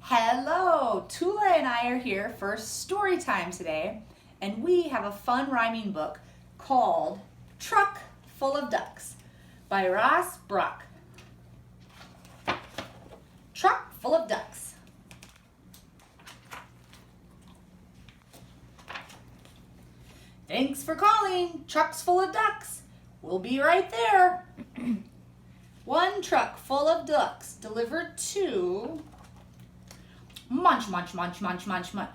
Hello, Tula and I are here for story time today, and we have a fun rhyming book called Truck Full of Ducks by Burach. Truck full of ducks. Thanks for calling, Trucks Full of Ducks. We'll be right there. One truck full of ducks delivered to Munch, munch, munch, munch, munch, munch.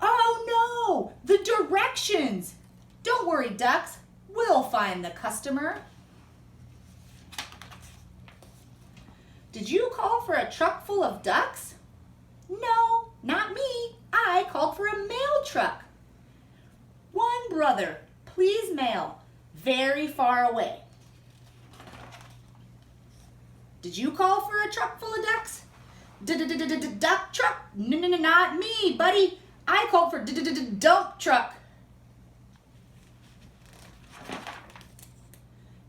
Oh no, the directions. Don't worry, ducks. We'll find the customer. Did you call for a truck full of ducks? No, not me. I called for a mail truck. One brother, please mail, very far away. Did you call for a truck full of ducks? Duck truck? No, not me, buddy. I called for dump truck.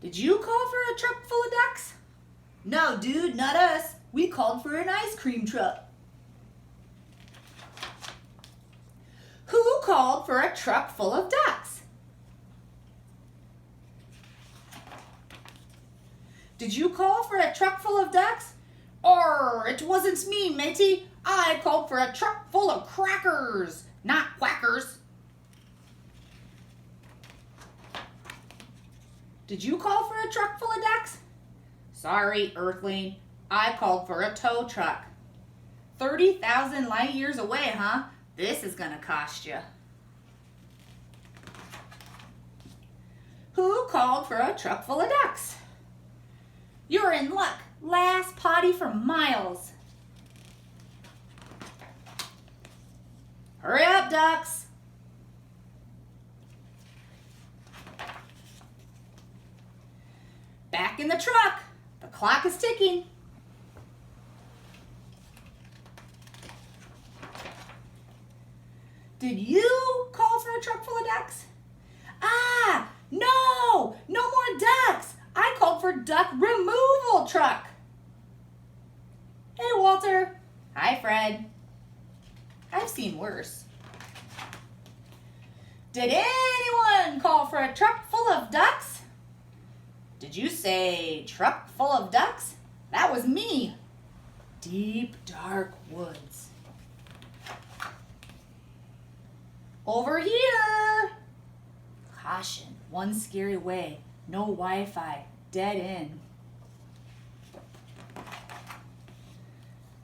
Did you call for a truck full of ducks? No, dude, not us. We called for an ice cream truck. Who called for a truck full of ducks? Did you call for a truck full of ducks? It wasn't me, matey. I called for a truck full of crackers, not quackers. Did you call for a truck full of ducks? Sorry, Earthling. I called for a tow truck. 30,000 light years away, huh? This is gonna cost you. Who called for a truck full of ducks? You're in luck. Last potty for miles. Hurry up, ducks. Back in the truck. The clock is ticking. Did you call for a truck full of ducks? No more ducks. I called for duck removal truck. Hey, Walter. Hi, Fred. I've seen worse. Did anyone call for a truck full of ducks? Did you say truck full of ducks? That was me. Deep, dark woods. Over here. Caution, one scary way. No Wi-Fi, dead end.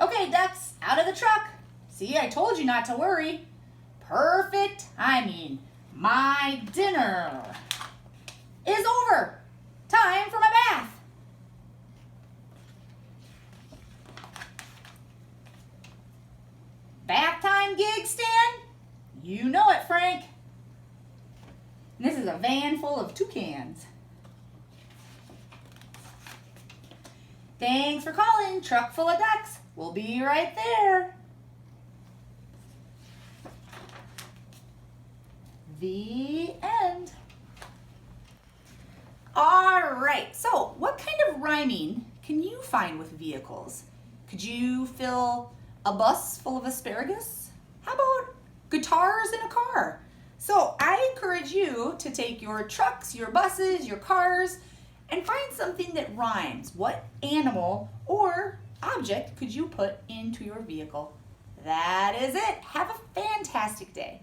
Okay, ducks, out of the truck. See, I told you not to worry. Perfect timing. My dinner is over. Time for my bath. Bath time gig, Stan? You know it, Frank. And this is a van full of toucans. Thanks for calling, Truck Full of Ducks. We'll be right there. The end. All right, so what kind of rhyming can you find with vehicles? Could you fill a bus full of asparagus? How about guitars in a car? So I encourage you to take your trucks, your buses, your cars, and find something that rhymes. What animal or object could you put into your vehicle? That is it. Have a fantastic day.